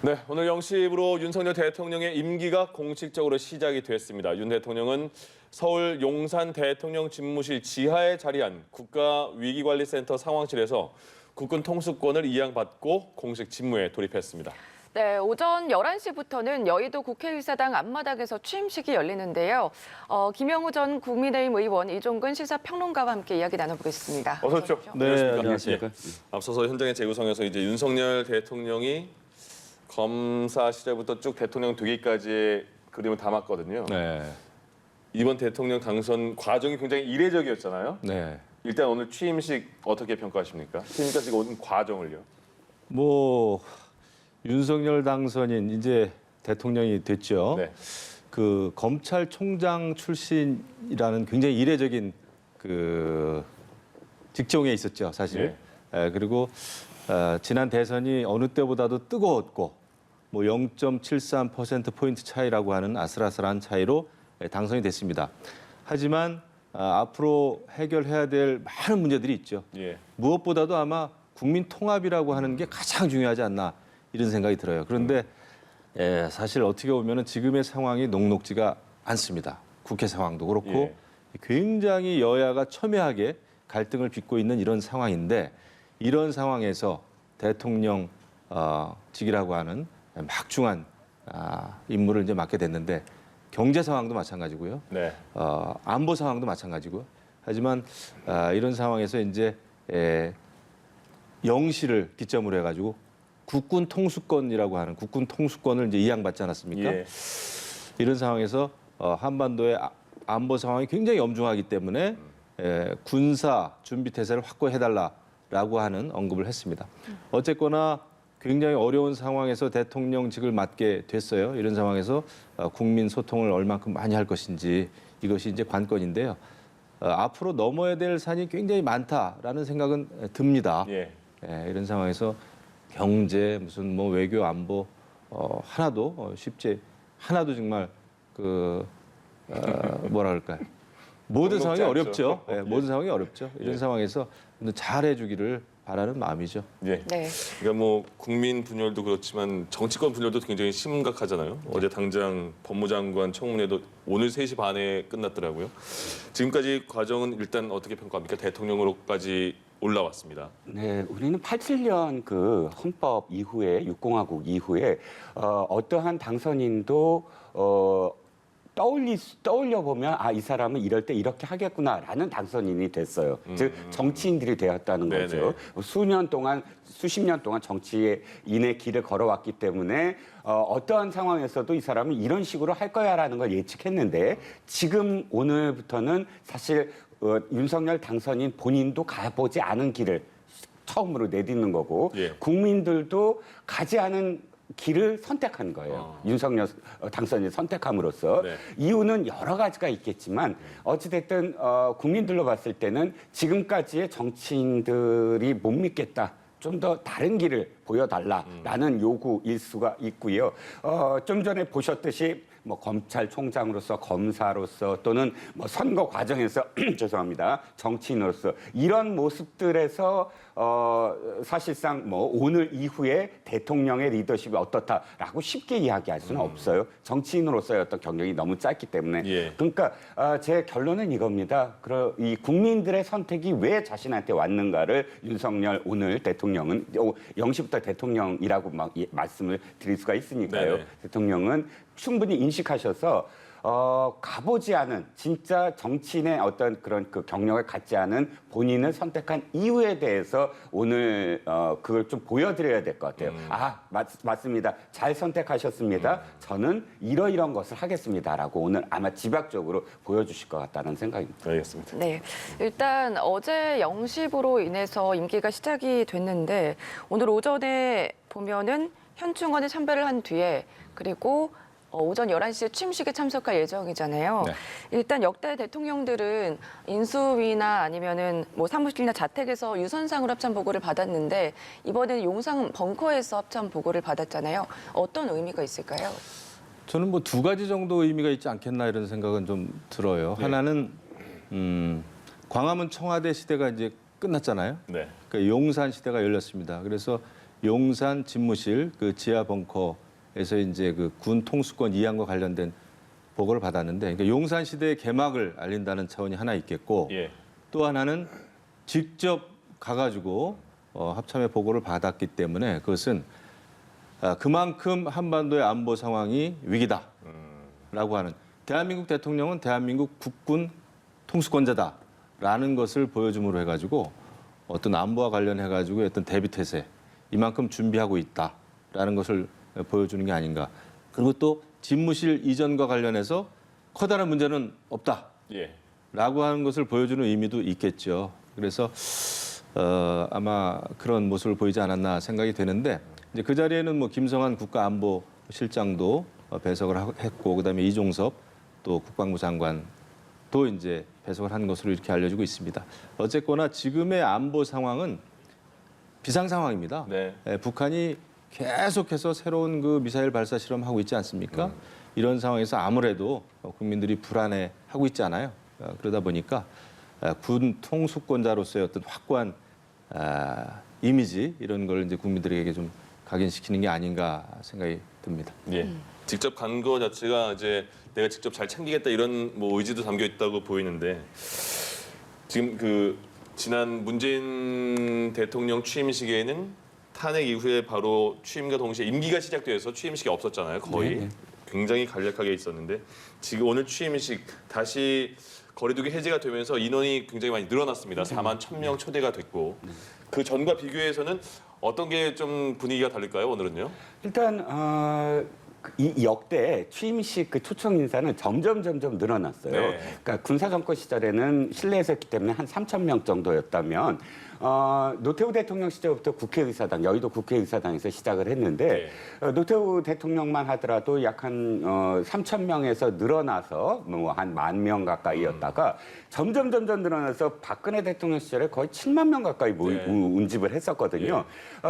네, 오늘 0시부로 윤석열 대통령의 임기가 공식적으로 시작이 됐습니다. 윤 대통령은 서울 용산 대통령 집무실 지하에 자리한 국가위기관리센터 상황실에서 국군 통수권을 이양받고 공식 직무에 돌입했습니다. 네, 오전 11시부터는 여의도 국회의사당 앞마당에서 취임식이 열리는데요. 김영우 전 국민의힘 의원, 이종근 시사평론가와 함께 이야기 나눠보겠습니다. 어서 오십시오. 네, 안녕하십니까. 앞서서 현장의 재구성에서 이제 윤석열 대통령이 검사 시절부터 쭉 대통령 되기까지의 그림을 담았거든요. 네. 이번 대통령 당선 과정이 굉장히 이례적이었잖아요. 네. 일단 오늘 취임식 어떻게 평가하십니까? 취임까지 온 과정을요. 뭐 윤석열 당선인 이제 대통령이 됐죠. 네. 그 검찰총장 출신이라는 굉장히 이례적인 그 직종에 있었죠, 사실. 그리고 지난 대선이 어느 때보다도 뜨거웠고 뭐 0.73% 포인트 차이라고 하는 아슬아슬한 차이로 당선이 됐습니다. 하지만 앞으로 해결해야 될 많은 문제들이 있죠. 예. 무엇보다도 아마 국민 통합이라고 하는 게 가장 중요하지 않나 이런 생각이 들어요. 그런데 사실 어떻게 보면 지금의 상황이 녹록지가 않습니다. 국회 상황도 그렇고 예. 굉장히 여야가 첨예하게 갈등을 빚고 있는 이런 상황인데 이런 상황에서 대통령직이라고 하는 막중한 임무를 이제 맡게 됐는데 경제 상황도 마찬가지고요. 네. 안보 상황도 마찬가지고요. 하지만 이런 상황에서 이제 영시를 기점으로 해가지고 국군 통수권이라고 하는 국군 통수권을 이제 이양받지 않았습니까? 예. 이런 상황에서 한반도의 안보 상황이 굉장히 엄중하기 때문에 군사 준비 태세를 확고해달라라고 하는 언급을 했습니다. 어쨌거나 굉장히 어려운 상황에서 대통령직을 맡게 됐어요. 이런 상황에서 국민 소통을 얼만큼 많이 할 것인지 이것이 이제 관건인데요. 앞으로 넘어야 될 산이 굉장히 많다라는 생각은 듭니다. 예. 이런 상황에서 경제 무슨 뭐 외교 안보 하나도 쉽지 하나도 정말 그 뭐라 그럴까요? 모든 상황이 어렵죠. 모든 상황이 어렵죠. 이런 상황에서 잘해주기를 바라는 마음이죠. 예. 네. 그러니까 뭐 국민 분열도 그렇지만 정치권 분열도 굉장히 심각하잖아요. 어제 당장 법무장관 청문회도 오늘 3시 반에 끝났더라고요. 지금까지 과정은 일단 어떻게 평가합니까? 대통령으로까지 올라왔습니다. 네, 우리는 87년 그 헌법 이후에 6공화국 이후에 어떠한 당선인도 떠올려 보면 이 사람은 이럴 때 이렇게 하겠구나라는 당선인이 됐어요. 즉 정치인들이 되었다는 네네. 거죠. 수십 년 동안 정치인의 길을 걸어왔기 때문에 어떠한 상황에서도 이 사람은 이런 식으로 할 거야라는 걸 예측했는데 지금 오늘부터는 사실 윤석열 당선인 본인도 가보지 않은 길을 처음으로 내딛는 거고 국민들도 가지 않은 길을 선택한 거예요. 윤석열 당선인 선택함으로써. 네. 이유는 여러 가지가 있겠지만 어찌됐든 국민들로 봤을 때는 지금까지의 정치인들이 못 믿겠다. 좀 더 다른 길을 보여달라라는 요구일 수가 있고요. 좀 전에 보셨듯이 뭐 검찰총장으로서 검사로서 또는 뭐 선거 과정에서 죄송합니다 정치인으로서 이런 모습들에서 사실상 뭐 오늘 이후에 대통령의 리더십이 어떻다라고 쉽게 이야기할 수는 없어요. 정치인으로서의 어떤 경력이 너무 짧기 때문에. 그러니까 제 결론은 이겁니다. 이 국민들의 선택이 왜 자신한테 왔는가를 윤석열 오늘 대통령은 0시부터 대통령이라고 막 말씀을 드릴 수가 있으니까요. 네네. 대통령은 충분히 인식하셔서 가보지 않은 진짜 정치인의 어떤 그런 그 경력을 갖지 않은 본인을 선택한 이유에 대해서 오늘 그걸 좀 보여드려야 될 것 같아요. 맞습니다. 잘 선택하셨습니다. 저는 이러이런 것을 하겠습니다라고 오늘 아마 집약적으로 보여주실 것 같다는 생각입니다. 알겠습니다. 네. 일단 어제 영시부로 인해서 임기가 시작이 됐는데 오늘 오전에 보면은 현충원에 참배를 한 뒤에 그리고 오전 11시에 취임식에 참석할 예정이잖아요. 네. 일단 역대 대통령들은 인수위나 아니면은 뭐 사무실이나 자택에서 유선상으로 합참 보고를 받았는데 이번에는 용산 벙커에서 합참 보고를 받았잖아요. 어떤 의미가 있을까요? 저는 뭐 2가지 정도 의미가 있지 않겠나 이런 생각은 좀 들어요. 하나는 광화문 청와대 시대가 이제 끝났잖아요. 네. 그러니까 용산 시대가 열렸습니다. 그래서 용산 집무실 그 지하 벙커에서 이제 그 군 통수권 이양과 관련된 보고를 받았는데, 그러니까 용산 시대의 개막을 알린다는 차원이 하나 있겠고, 예. 또 하나는 직접 가가지고 합참의 보고를 받았기 때문에 그것은 그만큼 한반도의 안보 상황이 위기다라고 하는, 대한민국 대통령은 대한민국 국군 통수권자다라는 것을 보여줌으로 해가지고 어떤 안보와 관련해가지고 어떤 대비태세 이만큼 준비하고 있다라는 것을 보여주는 게 아닌가. 그리고 또 집무실 이전과 관련해서 커다란 문제는 없다. 예. 라고 하는 것을 보여주는 의미도 있겠죠. 그래서 아마 그런 모습을 보이지 않았나 생각이 되는데, 이제 그 자리에는 뭐 김성한 국가안보실장도 배석을 했고, 그다음에 이종섭 또 국방부 장관도 이제 배석을 한 것으로 이렇게 알려지고 있습니다. 어쨌거나 지금의 안보 상황은 비상 상황입니다. 네. 북한이 계속해서 새로운 그 미사일 발사 실험하고 있지 않습니까? 이런 상황에서 아무래도 국민들이 불안해하고 있잖아요. 그러다 보니까 군 통수권자로서의 어떤 확고한 이미지 이런 걸 이제 국민들에게 좀 각인시키는 게 아닌가 생각이 듭니다. 예. 직접 간 거 자체가 이제 내가 직접 잘 챙기겠다 이런 뭐 의지도 담겨 있다고 보이는데, 지금 그 지난 문재인 대통령 취임식에는 탄핵 이후에 바로 취임과 동시에 임기가 시작돼서 취임식이 없었잖아요. 거의 네. 굉장히 간략하게 있었는데, 지금 오늘 취임식 다시 거리두기 해제가 되면서 인원이 굉장히 많이 늘어났습니다. 4만 1,000명 초대가 됐고, 그 전과 비교해서는 어떤 게 좀 분위기가 다를까요? 오늘은요? 일단 이 역대 취임식 그 초청 인사는 점점 늘어났어요. 네. 그러니까 군사 정권 시절에는 실내에서 했기 때문에 한 3,000명 정도였다면 노태우 대통령 시절부터 국회의사당, 여의도 국회의사당에서 시작을 했는데 노태우 대통령만 하더라도 약 한 3,000명에서 늘어나서 뭐 한 10,000명 가까이였다가 점점 늘어나서 박근혜 대통령 시절에 거의 7만 명 가까이 운집을 했었거든요.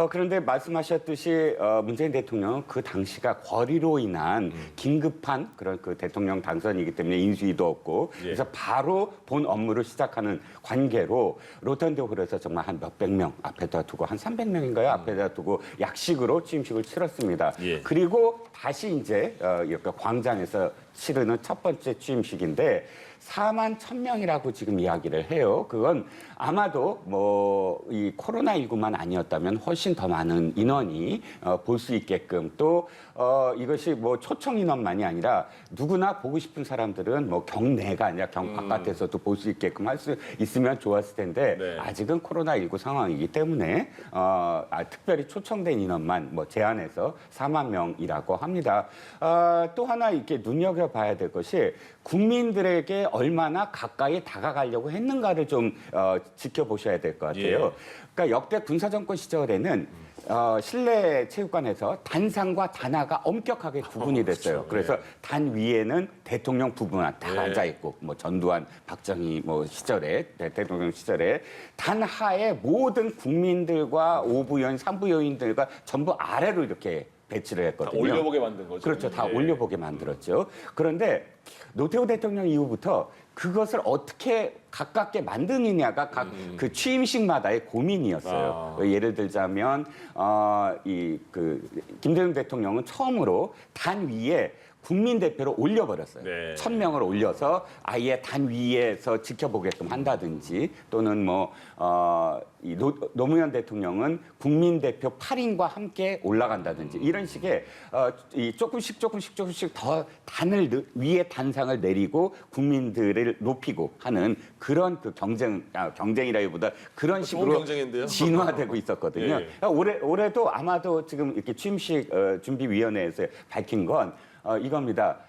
그런데 말씀하셨듯이 문재인 대통령은 그 당시가 거리로 인한 긴급한 그런 그 대통령 당선이기 때문에 인수위도 없고 그래서 바로 본 업무를 시작하는 관계로 로턴드홀에서 정말 한 몇백 명 앞에다 두고 한 300명인가요? 앞에다 두고 약식으로 취임식을 치렀습니다. 예. 그리고 다시 이제 이렇게 광장에서 치르는 첫 번째 취임식인데 4만 1,000명이라고 지금 이야기를 해요. 그건 아마도 뭐 이 코로나19만 아니었다면 훨씬 더 많은 인원이 볼 수 있게끔 또 이것이 뭐 초청 인원만이 아니라 누구나 보고 싶은 사람들은 뭐 경내가 아니라 경 바깥에서도 볼 수 있게끔 할 수 있으면 좋았을 텐데 네. 아직은 코로나19 상황이기 때문에 특별히 초청된 인원만 뭐 제한해서 4만 명이라고 합니다. 또 하나 이렇게 눈여겨봐야 될 것이 국민들에게 얼마나 가까이 다가가려고 했는가를 좀 지켜보셔야 될 것 같아요. 예. 그러니까 역대 군사정권 시절에는 실내 체육관에서 단상과 단하가 엄격하게 구분이 됐어요. 그렇죠. 그래서 예. 단 위에는 대통령 부부만 다 예. 앉아 있고, 뭐 전두환, 박정희 뭐 시절에 대통령 시절에 단 하에 모든 국민들과 오부요인, 삼부요인들과 전부 아래로 이렇게 배치를 다 했거든요. 올려보게 만든 거죠. 그렇죠. 다 예. 올려보게 만들었죠. 그런데 노태우 대통령 이후부터 그것을 어떻게 가깝게 만드느냐가 각 그 취임식마다의 고민이었어요. 예를 들자면 김대중 대통령은 처음으로 단 위에 국민 대표로 올려버렸어요. 네. 1,000명을 올려서 아예 단 위에서 지켜보게끔 한다든지 또는 노무현 대통령은 국민 대표 8인과 함께 올라간다든지 이런 식의 조금씩 더 위에 단상을 내리고 국민들을 높이고 하는 그런 그 경쟁이라기보다 그런 좋은 식으로 경쟁인데요. 진화되고 있었거든요. 예. 올해도 아마도 지금 이렇게 취임식 준비위원회에서 밝힌 건 이겁니다.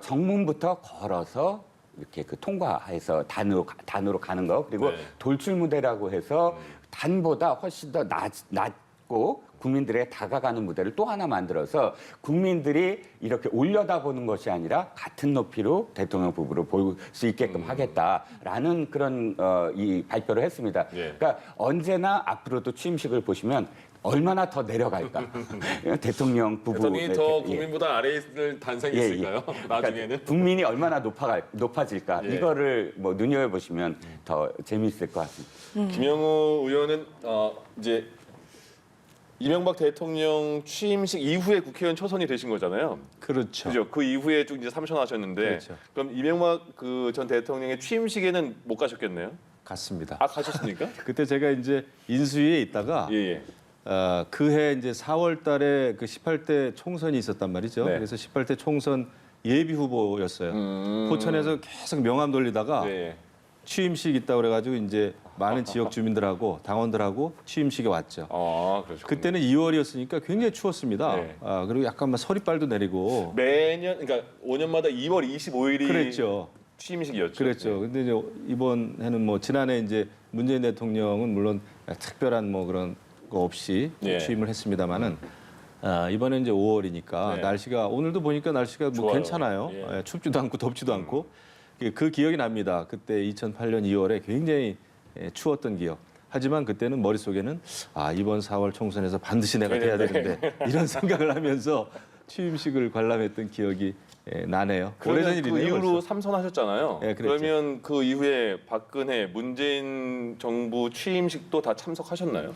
정문부터 걸어서 이렇게 그 통과해서 단으로 가는 거 그리고 네. 돌출무대라고 해서 단보다 훨씬 더 낮고 국민들에게 다가가는 무대를 또 하나 만들어서 국민들이 이렇게 올려다보는 것이 아니라 같은 높이로 대통령 부부를 볼 수 있게끔 하겠다라는 그런 이 발표를 했습니다. 예. 그러니까 언제나 앞으로도 취임식을 보시면 얼마나 더 내려갈까? 대통령 부부. 대통령이 더 예. 국민보다 아래에 있을 단상이 예, 예. 있을까요? 나중에는? 그러니까 국민이 얼마나 높아질까? 예. 이거를 뭐 눈여겨보시면 더 재미있을 것 같습니다. 김영우 의원은 이제 이명박 대통령 취임식 이후에 국회의원 초선이 되신 거잖아요. 그렇죠. 그죠? 그 이후에 쭉 이제 삼선하셨는데 그렇죠. 그럼 이명박 그 전 대통령의 취임식에는 못 가셨겠네요? 갔습니다. 아 가셨습니까? 그때 제가 이제 인수위에 있다가 예. 그해 이제 4월달에 그 18대 총선이 있었단 말이죠. 네. 그래서 18대 총선 예비 후보였어요. 포천에서 계속 명함 돌리다가 네. 취임식 있다고 그래가지고 이제 많은 지역 주민들하고 당원들하고 취임식에 왔죠. 아 그러셨군요. 그때는 2월이었으니까 굉장히 추웠습니다. 네. 그리고 약간 막 서리빨도 내리고 매년 그러니까 5년마다 2월 25일이 그랬죠. 취임식이었죠. 그랬죠. 근데 이제 이번에는 뭐 지난해 이제 문재인 대통령은 물론 특별한 뭐 그런 거 없이 예. 취임을 했습니다만은 이번에 이제 5월이니까 네. 날씨가 오늘도 보니까 날씨가 뭐 좋아요. 괜찮아요. 예. 춥지도 않고 덥지도 않고 그 기억이 납니다. 그때 2008년 2월에 굉장히 추웠던 기억. 하지만 그때는 머릿속에는 이번 4월 총선에서 반드시 내가 돼야 되는데 이런 생각을 하면서 취임식을 관람했던 기억이 나네요. 그러면 오래전 그 일이네요. 이후로 벌써. 삼선하셨잖아요. 예, 그랬죠. 그러면 그 이후에 박근혜, 문재인 정부 취임식도 다 참석하셨나요?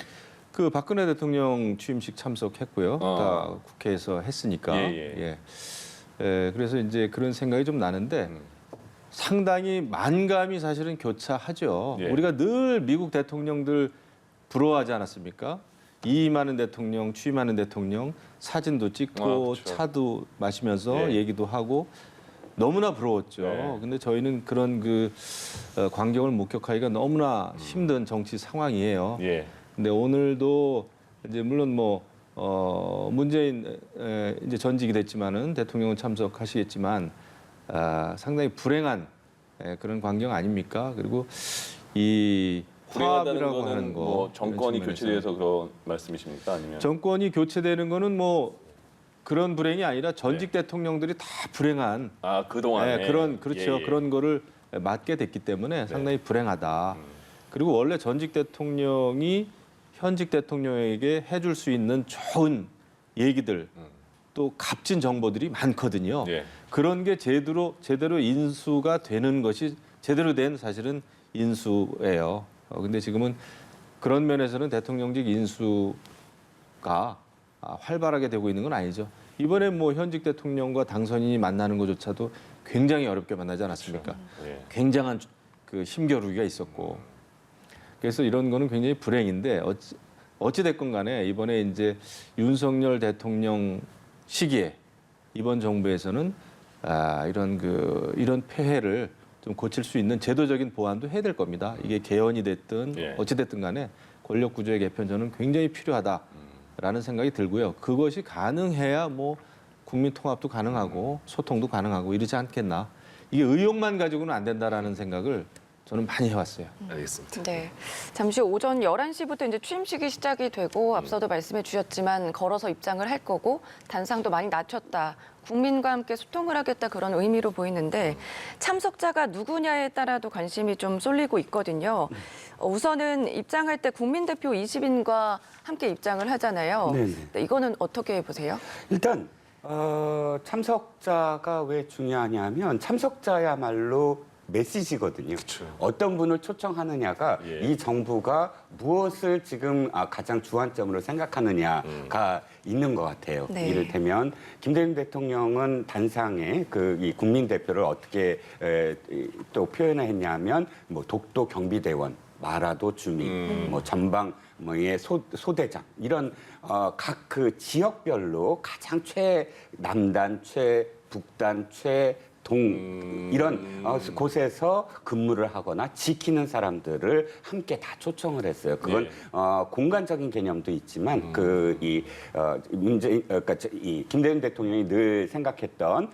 그 박근혜 대통령 취임식 참석했고요. 아. 다 국회에서 했으니까. 예. 그래서 이제 그런 생각이 좀 나는데 상당히 만감이 사실은 교차하죠. 예. 우리가 늘 미국 대통령들 부러워하지 않았습니까? 이임하는 대통령, 취임하는 대통령 사진도 찍고 그렇죠. 차도 마시면서 예. 얘기도 하고 너무나 부러웠죠. 네. 근데 저희는 그런 그 광경을 목격하기가 너무나 힘든 정치 상황이에요. 예. 근데 오늘도 이제 물론 뭐 문재인 이제 전직이 됐지만은 대통령은 참석하시겠지만 상당히 불행한 그런 광경 아닙니까? 그리고 이 불행하다는 화합이라고 거는 하는 거 뭐 정권이 이런 측면에서. 교체돼서 그런 말씀이십니까? 아니면 정권이 교체되는 거는 뭐 그런 불행이 아니라 전직 대통령들이 다 불행한 그동안에 그런 그렇죠. 예, 예. 그런 거를 맞게 됐기 때문에 상당히 불행하다. 그리고 원래 전직 대통령이 현직 대통령에게 해줄 수 있는 좋은 얘기들 또 값진 정보들이 많거든요. 예. 그런 게 제대로 인수가 되는 것이 제대로 된 사실은 인수예요. 근데 지금은 그런 면에서는 대통령직 인수가 활발하게 되고 있는 건 아니죠. 이번에 뭐 현직 대통령과 당선인이 만나는 것조차도 굉장히 어렵게 만나지 않았습니까? 예. 굉장한 그 힘겨루기가 있었고 그래서 이런 거는 굉장히 불행인데 어찌 됐건 간에 이번에 이제 윤석열 대통령 시기에 이번 정부에서는 이런 폐해를 좀 고칠 수 있는 제도적인 보완도 해야 될 겁니다. 이게 개헌이 됐든 예. 어찌 됐든 간에 권력 구조의 개편 저는 굉장히 필요하다라는 생각이 들고요. 그것이 가능해야 뭐 국민 통합도 가능하고 소통도 가능하고 이러지 않겠나. 이게 의욕만 가지고는 안 된다라는 생각을 저는 많이 해왔어요. 알겠습니다. 네. 잠시 오전 11시부터 이제 취임식이 시작이 되고 앞서도 말씀해 주셨지만 걸어서 입장을 할 거고 단상도 많이 낮췄다. 국민과 함께 소통을 하겠다 그런 의미로 보이는데 참석자가 누구냐에 따라도 관심이 좀 쏠리고 있거든요. 우선은 입장할 때 국민대표 20인과 함께 입장을 하잖아요. 네네. 네, 이거는 어떻게 보세요? 일단 참석자가 왜 중요하냐면 참석자야말로 메시지거든요. 어떤 분을 초청하느냐가 예. 이 정부가 무엇을 지금 가장 주안점으로 생각하느냐가 있는 것 같아요. 네. 이를테면 김대중 대통령은 단상에 이 국민 대표를 어떻게 또 표현을 했냐면 뭐 독도 경비대원, 마라도 주민, 뭐 전방 뭐의 소대장 이런 각 그 지역별로 가장 최남단, 최북단, 최동 이런 곳에서 근무를 하거나 지키는 사람들을 함께 다 초청을 했어요. 그건 예. 공간적인 개념도 있지만 그러니까 이 김대중 대통령이 늘 생각했던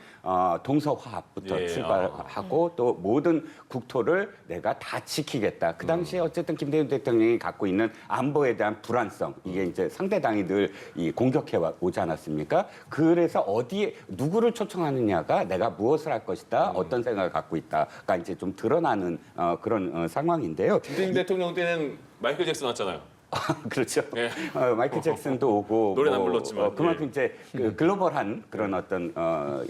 동서화합부터 예. 출발하고 또 모든 국토를 내가 다 지키겠다. 그 당시에 어쨌든 김대중 대통령이 갖고 있는 안보에 대한 불안성 이게 이제 상대당이 늘 이 공격해 오지 않았습니까? 그래서 어디에 누구를 초청하느냐가 내가 무엇을 할 것이다, 어떤 생각을 갖고 있다가 이제 좀 드러나는 그런 상황인데요. 김대중 대통령 때는 마이클 잭슨 왔잖아요. 그렇죠. 예. 마이클 잭슨도 오고 노래는 안 불렀지만, 그만큼 예. 이제 그 글로벌한 그런 어떤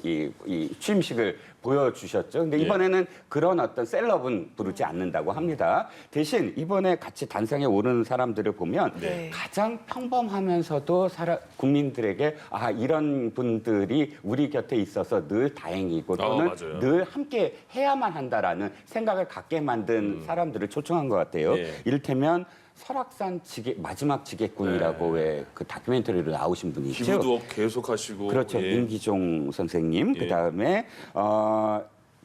이 취임식을 보여주셨죠. 근데 예. 이번에는 그런 어떤 셀럽은 부르지 않는다고 합니다. 대신 이번에 같이 단상에 오르는 사람들을 보면 네. 가장 평범하면서도 국민들에게 이런 분들이 우리 곁에 있어서 늘 다행이고 또는 맞아요. 늘 함께 해야만 한다라는 생각을 갖게 만든 사람들을 초청한 것 같아요. 예. 이를테면 설악산 마지막 지게꾼이라고 왜 그 다큐멘터리로 나오신 분이 있죠. 기부도 계속 하시고. 그렇죠. 예. 임기종 선생님, 예. 그다음에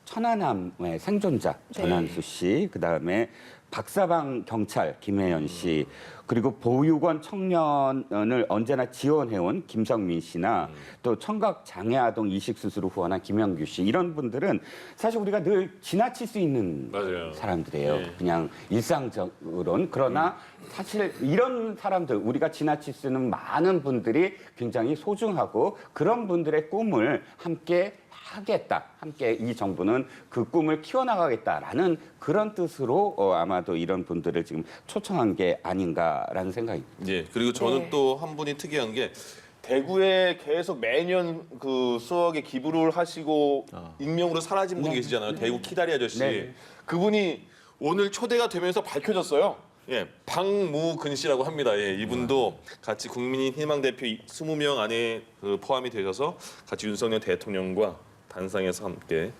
천안함의 생존자 전한수 씨, 그다음에 박사방 경찰 김혜연 씨, 그리고 보육원 청년을 언제나 지원해온 김성민 씨나 또 청각 장애 아동 이식 수술을 후원한 김영규 씨, 이런 분들은 사실 우리가 늘 지나칠 수 있는 맞아요. 사람들이에요. 예. 그냥 일상적으로는. 그러나 사실 이런 사람들, 우리가 지나칠 수 있는 많은 분들이 굉장히 소중하고 그런 분들의 꿈을 함께 하겠다. 함께 이 정부는 그 꿈을 키워나가겠다라는 그런 뜻으로 아마도 이런 분들을 지금 초청한 게 아닌가라는 생각이. 예. 그리고 저는 네. 또 한 분이 특이한 게 대구에 계속 매년 그 수억에 기부를 하시고 익명으로 사라진 분이 계시잖아요. 대구 키다리 아저씨. 네. 그분이 오늘 초대가 되면서 밝혀졌어요. 예, 박무근 씨라고 합니다. 예, 이분도 같이 국민인 희망 대표 20명 안에 포함이 되셔서 같이 윤석열 대통령과 단상에서 함께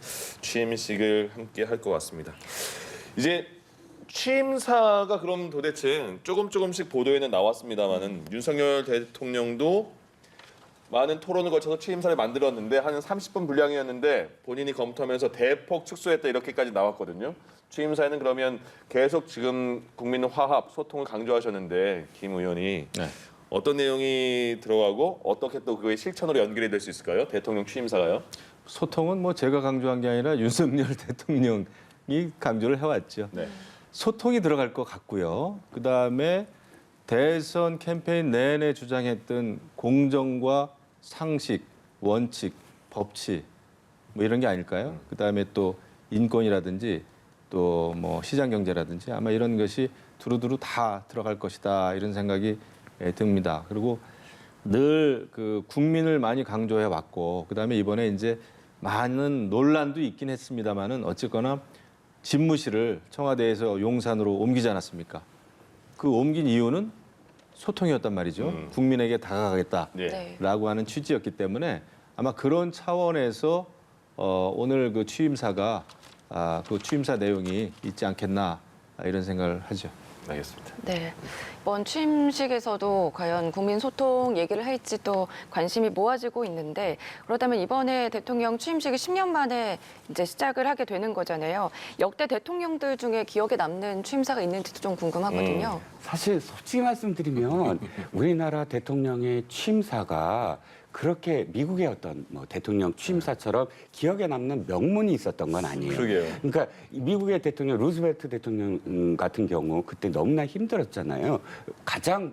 취임식을 함께 할 것 같습니다. 이제 취임사가 그럼 도대체 조금씩 보도에는 나왔습니다만은 윤석열 대통령도 많은 토론을 거쳐서 취임사를 만들었는데 한 30분 분량이었는데 본인이 검토하면서 대폭 축소했다 이렇게까지 나왔거든요. 취임사에는 그러면 계속 지금 국민 화합, 소통을 강조하셨는데 김 의원이 네. 어떤 내용이 들어가고 어떻게 또 그의 실천으로 연결이 될 수 있을까요? 대통령 취임사가요? 소통은 뭐 제가 강조한 게 아니라 윤석열 대통령이 강조를 해왔죠. 네. 소통이 들어갈 것 같고요. 그다음에 대선 캠페인 내내 주장했던 공정과 상식, 원칙, 법치 뭐 이런 게 아닐까요? 그다음에 또 인권이라든지 또 뭐 시장 경제라든지 아마 이런 것이 두루두루 다 들어갈 것이다 이런 생각이 듭니다. 그리고 늘 그 국민을 많이 강조해 왔고 그다음에 이번에 이제 많은 논란도 있긴 했습니다만은 어쨌거나 집무실을 청와대에서 용산으로 옮기지 않았습니까? 그 옮긴 이유는 소통이었단 말이죠. 국민에게 다가가겠다라고 네. 하는 취지였기 때문에 아마 그런 차원에서 오늘 그 취임사가 그 취임사 내용이 있지 않겠나 이런 생각을 하죠. 알겠습니다. 네. 이번 취임식에서도 과연 국민 소통 얘기를 할지 또 관심이 모아지고 있는데 그렇다면 이번에 대통령 취임식이 10년 만에 이제 시작을 하게 되는 거잖아요. 역대 대통령들 중에 기억에 남는 취임사가 있는지도 좀 궁금하거든요. 사실 솔직히 말씀드리면 우리나라 대통령의 취임사가 그렇게 미국의 어떤 뭐 대통령 취임사처럼 기억에 남는 명문이 있었던 건 아니에요. 그러게요. 그러니까 미국의 대통령 루즈벨트 대통령 같은 경우 그때 너무나 힘들었잖아요. 가장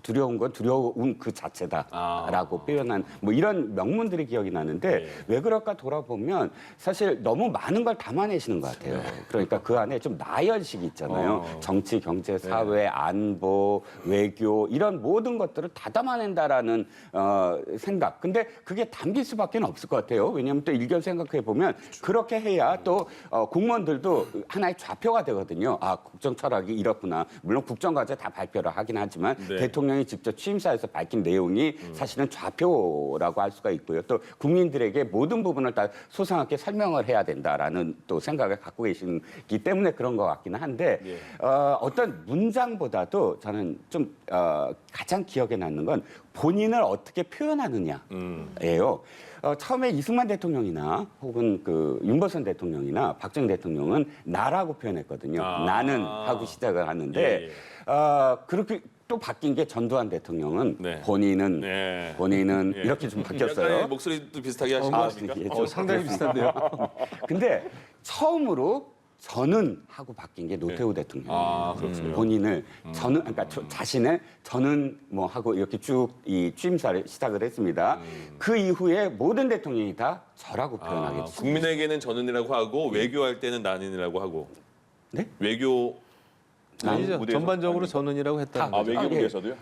두려운 건 두려운 그 자체다라고 표현한 뭐 이런 명문들이 기억이 나는데 네. 왜 그럴까 돌아보면 사실 너무 많은 걸 담아내시는 것 같아요. 그러니까 그 안에 좀 나열식이 있잖아요. 정치, 경제, 사회, 안보, 외교 이런 모든 것들을 다 담아낸다라는 생각. 근데 그게 담길 수밖에 없을 것 같아요. 왜냐하면 또 일견 생각해 보면 그렇게 해야 또 공무원들도 하나의 좌표가 되거든요. 아, 국정 철학이 이렇구나. 물론 국정과제 다 발표를 하긴 하지만 네. 대통령이 직접 취임사에서 밝힌 내용이 사실은 좌표라고 할 수가 있고요. 또 국민들에게 모든 부분을 다 소상하게 설명을 해야 된다라는 또 생각을 갖고 계시기 때문에 그런 것 같기는 한데 예. 어떤 문장보다도 저는 좀 가장 기억에 남는 건 본인을 어떻게 표현하느냐예요. 처음에 이승만 대통령이나 혹은 그 윤보선 대통령이나 박정희 대통령은 나라고 표현했거든요. 나는 하고 시작을 하는데 예, 예. 그렇게 또 바뀐 게 전두환 대통령은 네. 본인은 네. 예. 이렇게 좀 바뀌었어요. 약간의 목소리도 비슷하게 하신 거 아닙니까? 예, 상당히 비슷한데요. 근데 처음으로 저는 하고 바뀐 게 노태우 대통령이에요. 아, 그렇군요. 본인을 저는 그러니까 자신을 저는 뭐 하고 이렇게 쭉 이 취임사를 시작을 했습니다. 그 이후에 모든 대통령이 다 저라고 표현하게 됐습니다. 국민에게는 저는이라고 하고 외교할 때는 나는이라고 하고. 네? 외교 아니죠. 무대에서? 전반적으로 아닙니까? 전원이라고 했다는 아, 거죠. 외교부에서도요?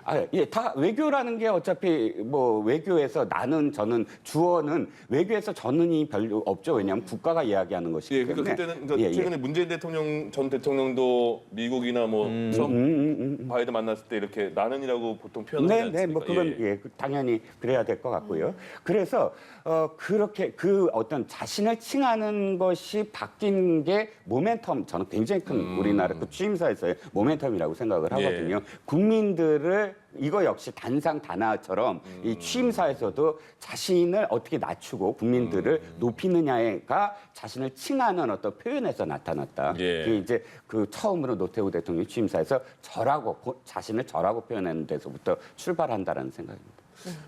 다 외교라는 게 어차피 뭐 외교에서 나는 저는 주어는 외교에서 저는이 별로 없죠. 왜냐하면 국가가 이야기하는 것이기 예, 때문에. 그러니까 그때는 그러니까 최근에 문재인 대통령 전 대통령도 미국이나 뭐 트럼프 바이든 만났을 때 이렇게 나는이라고 보통 표현을 하지 않습니까? 뭐 그건 예. 당연히 그래야 될 것 같고요. 그래서 그렇게 그 어떤 자신을 칭하는 것이 바뀐 게 모멘텀, 저는 굉장히 큰 우리나라 그 취임사에서의 모멘텀이라고 생각을 하거든요. 국민들을 이거 역시 단상 단아처럼 이 취임사에서도 자신을 어떻게 낮추고 국민들을 높이느냐가 자신을 칭하는 어떤 표현에서 나타났다. 예. 그게 이제 그 처음으로 노태우 대통령 취임사에서 자신을 저라고 표현하는 데서부터 출발한다라는 생각입니다.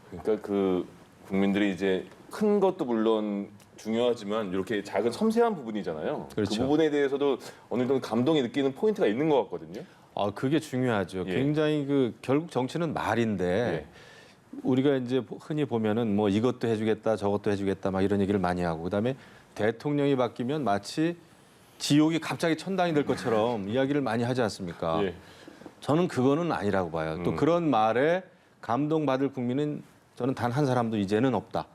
그러니까 그 국민들이 이제 큰 것도 물론 중요하지만 이렇게 작은 섬세한 부분이잖아요. 그 그렇죠. 부분에 대해서도 어느 정도 감동이 느끼는 포인트가 있는 것 같거든요. 그게 중요하죠. 예. 굉장히 결국 정치는 말인데 예. 우리가 이제 흔히 보면은 뭐 이것도 해주겠다, 저것도 해주겠다 막 이런 얘기를 많이 하고 그다음에 대통령이 바뀌면 마치 지옥이 갑자기 천당이 될 것처럼 이야기를 많이 하지 않습니까? 예. 저는 그거는 아니라고 봐요. 또 그런 말에 감동받을 국민은 저는 단 한 사람도 이제는 없다.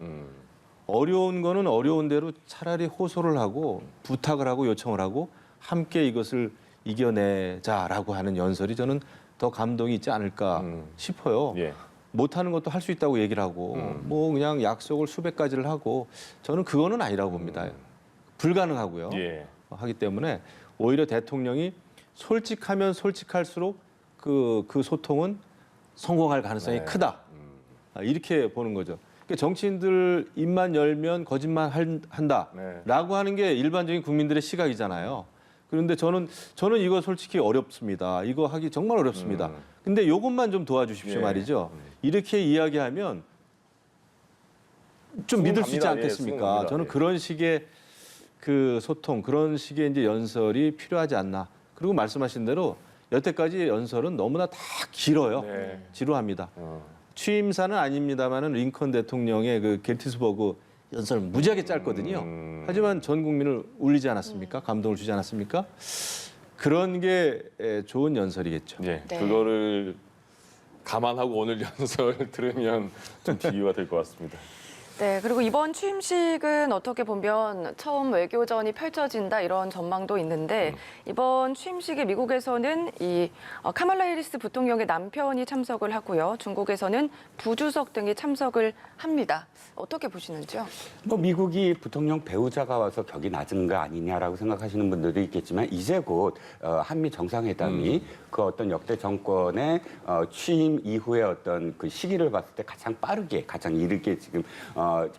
어려운 거는 어려운 대로 차라리 호소를 하고 부탁을 하고 요청을 하고 함께 이것을 이겨내자라고 하는 연설이 저는 더 감동이 있지 않을까 싶어요. 예. 못하는 것도 할 수 있다고 얘기를 하고 뭐 그냥 약속을 수백 가지를 하고 저는 그거는 아니라고 봅니다. 불가능하고요. 예. 하기 때문에 오히려 대통령이 솔직하면 솔직할수록 그 소통은 성공할 가능성이 네. 크다. 이렇게 보는 거죠. 그러니까 정치인들 입만 열면 거짓말 한다라고 하는 게 일반적인 국민들의 시각이잖아요. 그런데 저는 이거 솔직히 어렵습니다. 이거 하기 정말 어렵습니다. 근데 이것만 좀 도와주십시오 예. 말이죠. 이렇게 이야기하면 좀 믿을 수 있지 수긍합니다. 예, 않겠습니까? 수긍합니다. 저는 예. 그런 식의 그 소통, 그런 식의 이제 연설이 필요하지 않나. 그리고 말씀하신 대로 여태까지 연설은 너무나 다 길어요. 네. 지루합니다. 취임사는 아닙니다만은 링컨 대통령의 그 게티스버그 연설은 무지하게 짧거든요. 하지만 전 국민을 울리지 않았습니까? 감동을 주지 않았습니까? 그런 게 좋은 연설이겠죠. 예. 네. 그거를 감안하고 오늘 연설 들으면 좀 비유가 될 것 같습니다. 네, 그리고 이번 취임식은 어떻게 보면 처음 외교전이 펼쳐진다 이런 전망도 있는데 이번 취임식에 미국에서는 이 카말라 해리스 부통령의 남편이 참석을 하고요. 중국에서는 부주석 등이 참석을 합니다. 어떻게 보시는지요? 뭐 미국이 부통령 배우자가 와서 격이 낮은 거 아니냐라고 생각하시는 분들도 있겠지만 이제 곧 한미 정상회담이 그 어떤 역대 정권의 취임 이후의 어떤 그 시기를 봤을 때 가장 빠르게 가장 이르게 지금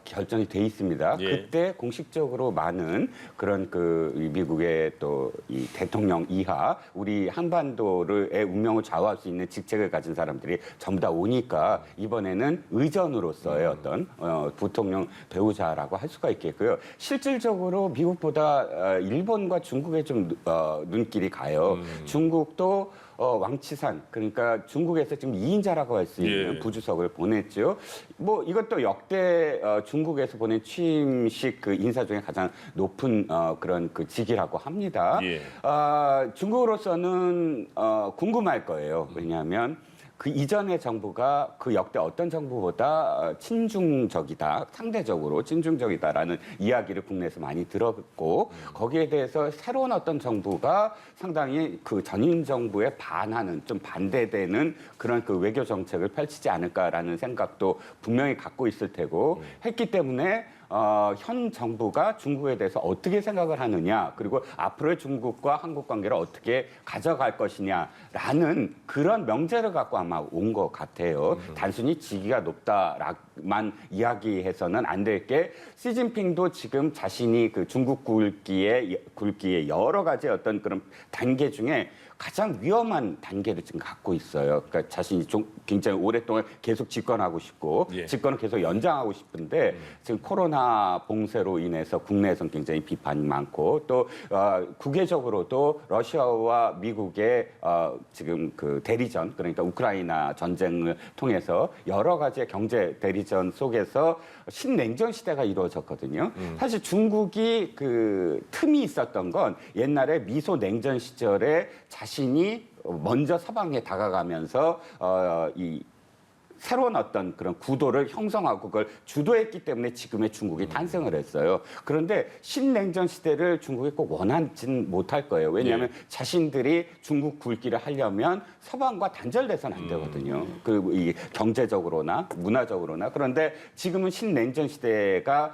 결정이 돼 있습니다. 예. 그때 공식적으로 많은 그런 그 미국의 또 이 대통령 이하 우리 한반도의 운명을 좌우할 수 있는 직책을 가진 사람들이 전부 다 오니까 이번에는 의전으로서의 어떤 부통령 배우자라고 할 수가 있겠고요. 실질적으로 미국보다 일본과 중국에 좀 눈길이 가요. 중국도 왕치산 그러니까 중국에서 지금 2인자라고 할 수 있는 예. 부주석을 보냈죠. 뭐 이것도 역대 중국에서 보낸 취임식 그 인사 중에 가장 높은 그런 그 직이라고 합니다. 예. 중국으로서는 궁금할 거예요. 왜냐하면 그 이전의 정부가 그 역대 어떤 정부보다 친중적이다, 상대적으로 친중적이다라는 이야기를 국내에서 많이 들었고 거기에 대해서 새로운 어떤 정부가 상당히 그 전임 정부에 반하는 좀 반대되는 그런 그 외교 정책을 펼치지 않을까라는 생각도 분명히 갖고 있을 테고 했기 때문에 현 정부가 중국에 대해서 어떻게 생각을 하느냐 그리고 앞으로의 중국과 한국 관계를 어떻게 가져갈 것이냐라는 그런 명제를 갖고 아마 온 것 같아요. 단순히 직위가 높다만 이야기해서는 안 될 게 시진핑도 지금 자신이 그 중국 굵기의 여러 가지 어떤 그런 단계 중에 가장 위험한 단계를 지금 갖고 있어요. 그러니까 자신이 좀 굉장히 오랫동안 계속 집권하고 싶고 예. 집권을 계속 연장하고 싶은데 지금 코로나 봉쇄로 인해서 국내에서는 굉장히 비판이 많고 또 국외적으로도 러시아와 미국의 지금 그 대리전 그러니까 우크라이나 전쟁을 통해서 여러 가지의 경제 대리전 속에서 신냉전 시대가 이루어졌거든요. 사실 중국이 그 틈이 있었던 건 옛날에 미소 냉전 시절에 자신이 먼저 서방에 다가가면서 이 새로운 어떤 그런 구도를 형성하고 그걸 주도했기 때문에 지금의 중국이 탄생을 했어요. 그런데 신냉전 시대를 중국이 꼭 원하진 못할 거예요. 왜냐하면 자신들이 중국 굴기를 하려면 서방과 단절돼서는 안 되거든요. 그리고 이 경제적으로나 문화적으로나. 그런데 지금은 신냉전 시대가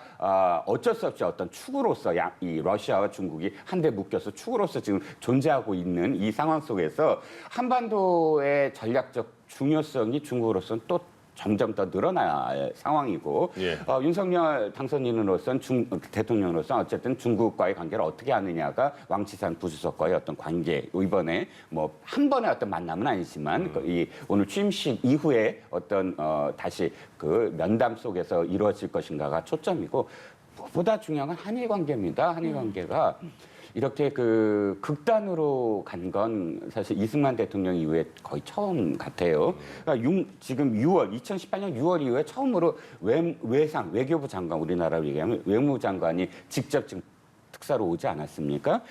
어쩔 수 없이 어떤 축으로서 이 러시아와 중국이 한데 묶여서 축으로서 지금 존재하고 있는 이 상황 속에서 한반도의 전략적 중요성이 중국으로서는 또 점점 더 늘어날 상황이고 예. 윤석열 당선인으로서는 대통령으로서 어쨌든 중국과의 관계를 어떻게 하느냐가 왕岐산 부주석과의 어떤 관계 이번에 뭐 한 번의 어떤 만남은 아니지만 이 오늘 취임식 이후에 어떤 다시 그 면담 속에서 이루어질 것인가가 초점이고 무엇보다 중요한 건 한일 관계입니다. 한일 관계가 이렇게 그 극단으로 간 건 사실 이승만 대통령 이후에 거의 처음 같아요. 그러니까 지금 2018년 6월 이후에 처음으로 외교부 장관, 우리나라로 얘기하면 외무장관이 직접 지금 특사로 오지 않았습니까?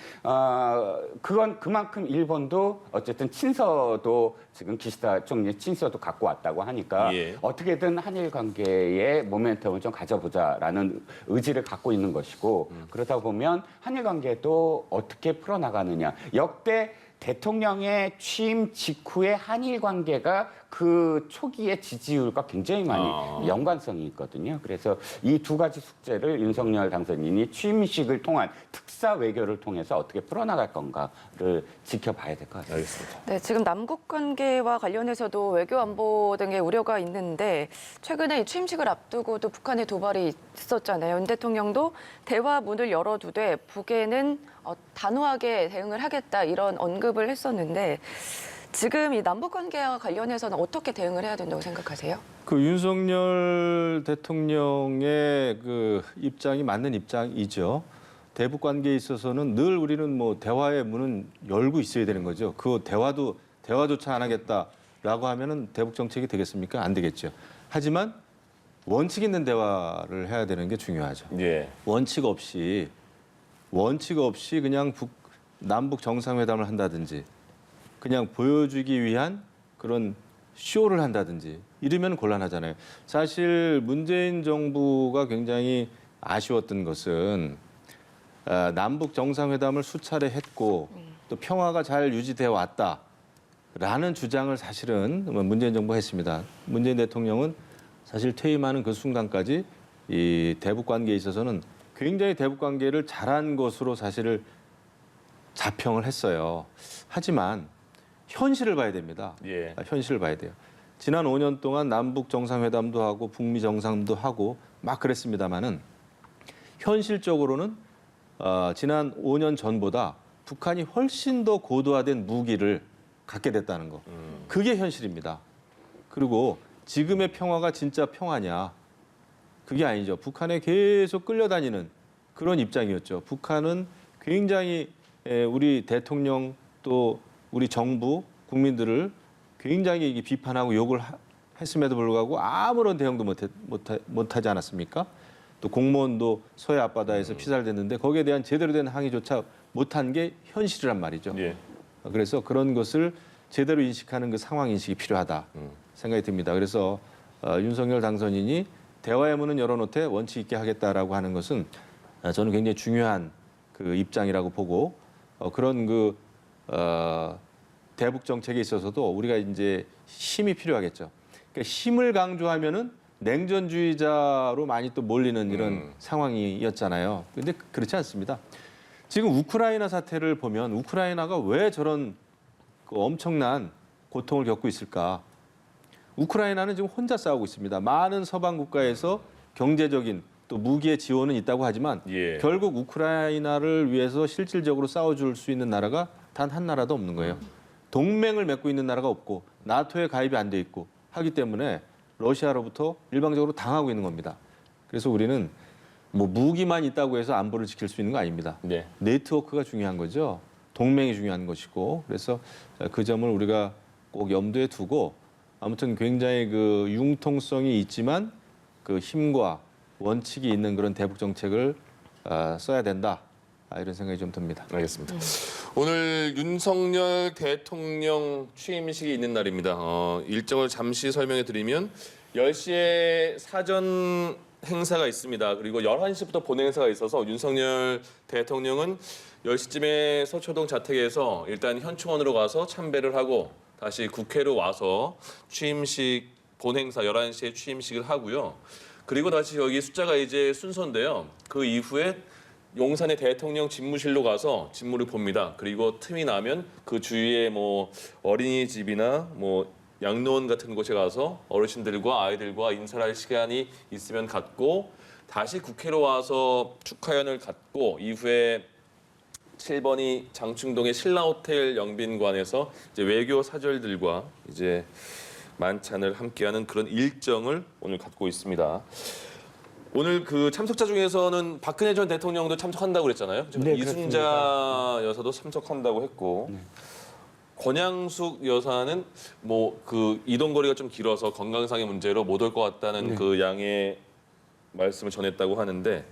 그건 그만큼 일본도 어쨌든 친서도 지금 기시다 총리 친서도 갖고 왔다고 하니까 예. 어떻게든 한일 관계의 모멘텀을 좀 가져보자라는 의지를 갖고 있는 것이고 그러다 보면 한일 관계도 어떻게 풀어나가느냐. 역대 대통령의 취임 직후에 한일 관계가 그 초기의 지지율과 굉장히 많이 연관성이 있거든요. 그래서 이 두 가지 숙제를 윤석열 당선인이 취임식을 통한 특사 외교를 통해서 어떻게 풀어나갈 건가를 지켜봐야 될 것 같습니다. 알겠습니다. 네, 지금 남북 관계와 관련해서도 외교 안보 등의 우려가 있는데 최근에 이 취임식을 앞두고도 북한의 도발이 있었잖아요. 윤 대통령도 대화 문을 열어두되 북에는 단호하게 대응을 하겠다 이런 언급을 했었는데 지금 이 남북 관계와 관련해서는 어떻게 대응을 해야 된다고 생각하세요? 그 윤석열 대통령의 그 입장이 맞는 입장이죠. 대북 관계에 있어서는 늘 우리는 뭐 대화의 문은 열고 있어야 되는 거죠. 그 대화조차 안 하겠다라고 하면은 대북 정책이 되겠습니까? 안 되겠죠. 하지만 원칙 있는 대화를 해야 되는 게 중요하죠. 예. 원칙 없이 그냥 남북 정상회담을 한다든지 그냥 보여주기 위한 그런 쇼를 한다든지 이러면 곤란하잖아요. 사실 문재인 정부가 굉장히 아쉬웠던 것은 남북 정상회담을 수차례 했고 또 평화가 잘 유지되어 왔다라는 주장을 사실은 문재인 정부가 했습니다. 문재인 대통령은 사실 퇴임하는 그 순간까지 이 대북 관계에 있어서는 굉장히 대북 관계를 잘한 것으로 사실을 자평을 했어요. 하지만 현실을 봐야 됩니다. 예. 현실을 봐야 돼요. 지난 5년 동안 남북 정상회담도 하고 북미 정상도 하고 막 그랬습니다마는 현실적으로는 지난 5년 전보다 북한이 훨씬 더 고도화된 무기를 갖게 됐다는 거. 그게 현실입니다. 그리고 지금의 평화가 진짜 평화냐? 그게 아니죠. 북한에 계속 끌려다니는 그런 입장이었죠. 북한은 굉장히 우리 대통령 또 우리 정부 국민들을 굉장히 비판하고 욕을 했음에도 불구하고 아무런 대응도 못하지 않았습니까? 또 공무원도 서해 앞바다에서 피살됐는데 거기에 대한 제대로 된 항의조차 못한 게 현실이란 말이죠. 예. 그래서 그런 것을 제대로 인식하는 그 상황 인식이 필요하다 생각이 듭니다. 그래서 윤석열 당선인이 대화의 문은 열어놓되 원칙 있게 하겠다라고 하는 것은 저는 굉장히 중요한 그 입장이라고 보고 그런 그 대북 정책에 있어서도 우리가 이제 힘이 필요하겠죠. 그러니까 힘을 강조하면은 냉전주의자로 많이 또 몰리는 이런 상황이었잖아요. 그런데 그렇지 않습니다. 지금 우크라이나 사태를 보면 우크라이나가 왜 저런 그 엄청난 고통을 겪고 있을까? 우크라이나는 지금 혼자 싸우고 있습니다. 많은 서방 국가에서 경제적인 또 무기의 지원은 있다고 하지만 예. 결국 우크라이나를 위해서 실질적으로 싸워줄 수 있는 나라가 단 한 나라도 없는 거예요. 동맹을 맺고 있는 나라가 없고 나토에 가입이 안 돼 있고 하기 때문에 러시아로부터 일방적으로 당하고 있는 겁니다. 그래서 우리는 뭐 무기만 있다고 해서 안보를 지킬 수 있는 거 아닙니다. 네. 네트워크가 중요한 거죠. 동맹이 중요한 것이고 그래서 그 점을 우리가 꼭 염두에 두고 아무튼 굉장히 그 융통성이 있지만 그 힘과 원칙이 있는 그런 대북 정책을 써야 된다. 이런 생각이 좀 듭니다. 알겠습니다. 오늘 윤석열 대통령 취임식이 있는 날입니다. 일정을 잠시 설명해 드리면 10시에 사전 행사가 있습니다. 그리고 11시부터 본 행사가 있어서 윤석열 대통령은 10시쯤에 서초동 자택에서 일단 현충원으로 가서 참배를 하고 다시 국회로 와서 취임식 본 행사 11시에 취임식을 하고요. 그리고 다시 여기 숫자가 이제 순서인데요. 그 이후에 용산의 대통령 집무실로 가서 집무를 봅니다. 그리고 틈이 나면 그 주위에 뭐 어린이집이나 뭐 양로원 같은 곳에 가서 어르신들과 아이들과 인사를 할 시간이 있으면 갖고 다시 국회로 와서 축하연을 갖고 이후에 7번이 장충동의 신라호텔 영빈관에서 이제 외교 사절들과 이제 만찬을 함께하는 그런 일정을 오늘 갖고 있습니다. 오늘 그 참석자 중에서는 박근혜 전 대통령도 참석한다고 그랬잖아요. 네, 이순자 여사도 참석한다고 했고 권양숙 여사는 뭐 그 이동 거리가 좀 길어서 건강상의 문제로 못 올 것 같다는 그 양의 말씀을 전했다고 하는데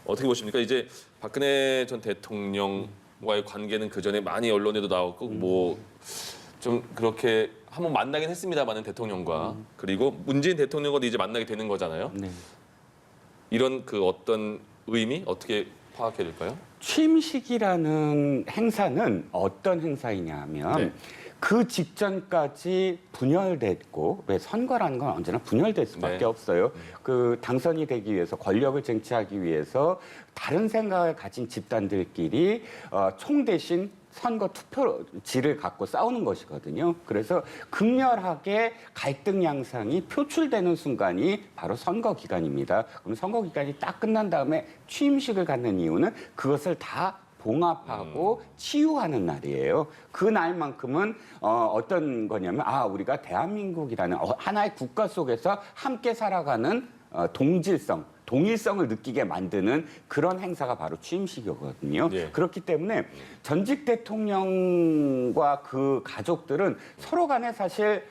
어떻게 보십니까? 이제 박근혜 전 대통령과의 관계는 그 전에 많이 언론에도 나왔고 뭐 좀 그렇게 한번 만나긴 했습니다만은 대통령과 그리고 문재인 대통령과도 이제 만나게 되는 거잖아요. 네. 이런 그 어떤 의미 어떻게 파악해야 될까요? 취임식이라는 행사는 어떤 행사이냐면 네. 그 직전까지 분열됐고 왜 선거라는 건 언제나 분열될 수밖에 네. 없어요. 그 당선이 되기 위해서 권력을 쟁취하기 위해서 다른 생각을 가진 집단들끼리 총 대신 선거 투표지를 갖고 싸우는 것이거든요. 그래서 극렬하게 갈등 양상이 표출되는 순간이 바로 선거 기간입니다. 그럼 선거 기간이 딱 끝난 다음에 취임식을 갖는 이유는 그것을 다 봉합하고 치유하는 날이에요. 그 날만큼은 어떤 거냐면 우리가 대한민국이라는 하나의 국가 속에서 함께 살아가는 동일성을 느끼게 만드는 그런 행사가 바로 취임식이거든요. 예. 그렇기 때문에 전직 대통령과 그 가족들은 서로 간에 사실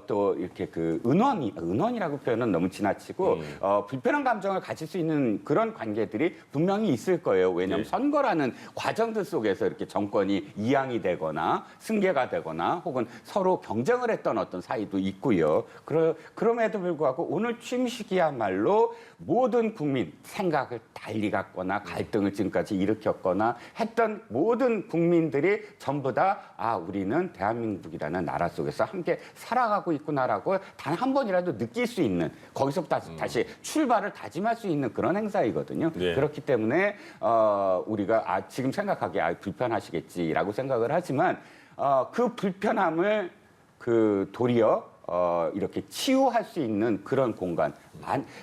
또 이렇게 그 은원이라고 표현은 너무 지나치고 불편한 감정을 가질 수 있는 그런 관계들이 분명히 있을 거예요. 왜냐하면 예. 선거라는 과정들 속에서 이렇게 정권이 이양이 되거나 승계가 되거나 혹은 서로 경쟁을 했던 어떤 사이도 있고요. 그럼에도 불구하고 오늘 취임식이야말로 모든 국민 생각을 달리 갖거나 갈등을 지금까지 일으켰거나 했던 모든 국민들이 전부 다 우리는 대한민국이라는 나라 속에서 함께 살아가고 있구나라고 단 한 번이라도 느낄 수 있는 거기서부터 다시 출발을 다짐할 수 있는 그런 행사이거든요. 네. 그렇기 때문에 우리가 지금 생각하기에 불편하시겠지라고 생각을 하지만 그 불편함을 도리어 이렇게 치유할 수 있는 그런 공간.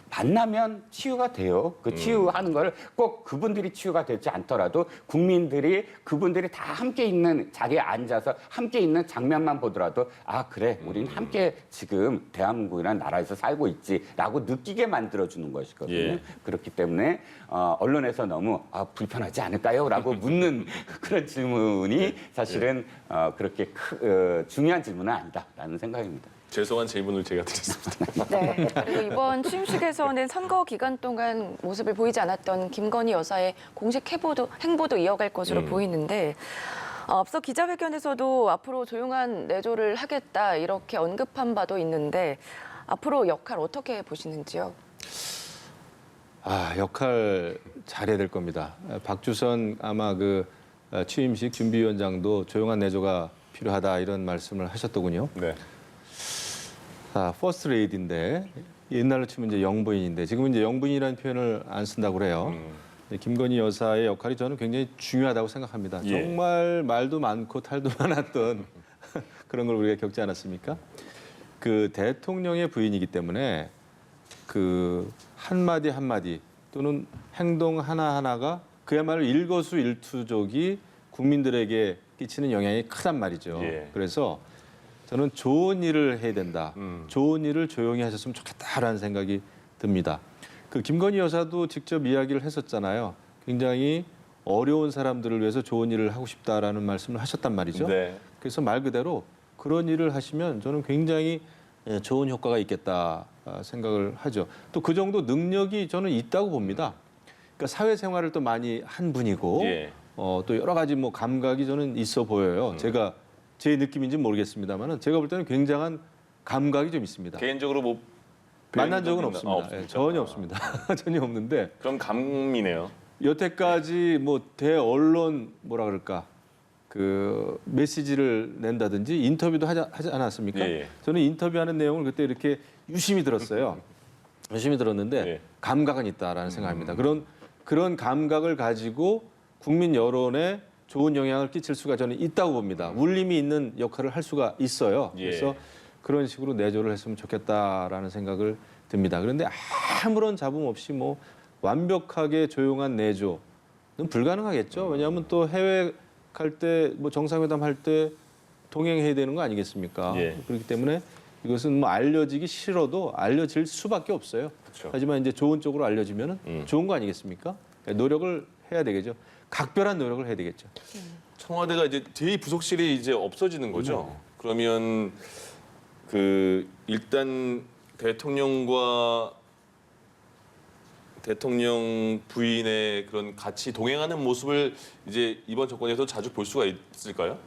만나면 치유가 돼요. 그 치유하는 걸 꼭 그분들이 치유가 되지 않더라도 그분들이 다 함께 있는 자리에 앉아서 함께 있는 장면만 보더라도 그래, 우린 함께 지금 대한민국이라는 나라에서 살고 있지라고 느끼게 만들어주는 것이거든요. 예. 그렇기 때문에 언론에서 너무 불편하지 않을까요? 라고 묻는 그런 질문이 사실은 그렇게 중요한 질문은 아니다라는 생각입니다. 죄송한 질문을 제가 드렸습니다. 네. 그리고 이번 취임식에서는 선거 기간 동안 모습을 보이지 않았던 김건희 여사의 공식 행보도 이어갈 것으로 보이는데 앞서 기자회견에서도 앞으로 조용한 내조를 하겠다 이렇게 언급한 바도 있는데 앞으로 역할 어떻게 보시는지요? 역할 잘해야 될 겁니다. 박주선 아마 그 취임식 준비위원장도 조용한 내조가 필요하다 이런 말씀을 하셨더군요. 네. 퍼스트 레이디인데 옛날로 치면 이제 영부인인데 지금은 이제 영부인이라는 표현을 안 쓴다고 그래요. 김건희 여사의 역할이 저는 굉장히 중요하다고 생각합니다. 예. 정말 말도 많고 탈도 많았던 그런 걸 우리가 겪지 않았습니까? 그 대통령의 부인이기 때문에 그 한마디 한마디 또는 행동 하나하나가 그야말로 일거수일투족이 국민들에게 끼치는 영향이 크단 말이죠. 예. 그래서 저는 좋은 일을 해야 된다. 좋은 일을 조용히 하셨으면 좋겠다라는 생각이 듭니다. 그 김건희 여사도 직접 이야기를 했었잖아요. 굉장히 어려운 사람들을 위해서 좋은 일을 하고 싶다라는 말씀을 하셨단 말이죠. 네. 그래서 말 그대로 그런 일을 하시면 저는 굉장히 좋은 효과가 있겠다 생각을 하죠. 또 그 정도 능력이 저는 있다고 봅니다. 그러니까 사회생활을 또 많이 한 분이고 예. 또 여러 가지 뭐 감각이 저는 있어 보여요. 제가 제 느낌인지 는 모르겠습니다만은 제가 볼 때는 굉장한 감각이 좀 있습니다. 개인적으로 뭐 만난 적은 있나? 없습니다. 없습니까? 전혀 없습니다. 전혀 없는데 그럼 감이네요. 여태까지 뭐 대언론 뭐라 그럴까 그 메시지를 낸다든지 인터뷰도 하지 않았습니까? 예, 예. 저는 인터뷰하는 내용을 그때 이렇게 유심히 들었어요. 유심히 들었는데 예. 감각은 있다라는 생각합니다. 그런 감각을 가지고 국민 여론에 좋은 영향을 끼칠 수가 저는 있다고 봅니다. 울림이 있는 역할을 할 수가 있어요. 예. 그래서 그런 식으로 내조를 했으면 좋겠다라는 생각을 듭니다. 그런데 아무런 잡음 없이 뭐 완벽하게 조용한 내조는 불가능하겠죠. 왜냐하면 또 해외 갈 때 뭐 정상회담 할 때 동행해야 되는 거 아니겠습니까? 예. 그렇기 때문에 이것은 뭐 알려지기 싫어도 알려질 수밖에 없어요. 그렇죠. 하지만 이제 좋은 쪽으로 알려지면은 좋은 거 아니겠습니까? 노력을 해야 되겠죠. 각별한 노력을 해야 되겠죠. 청와대가 이제 제2부속실이 이제 없어지는 거죠. 그러면 그 일단 대통령과 대통령 부인의 그런 같이 동행하는 모습을 이제 이번 정권에서 자주 볼 수가 있을까요?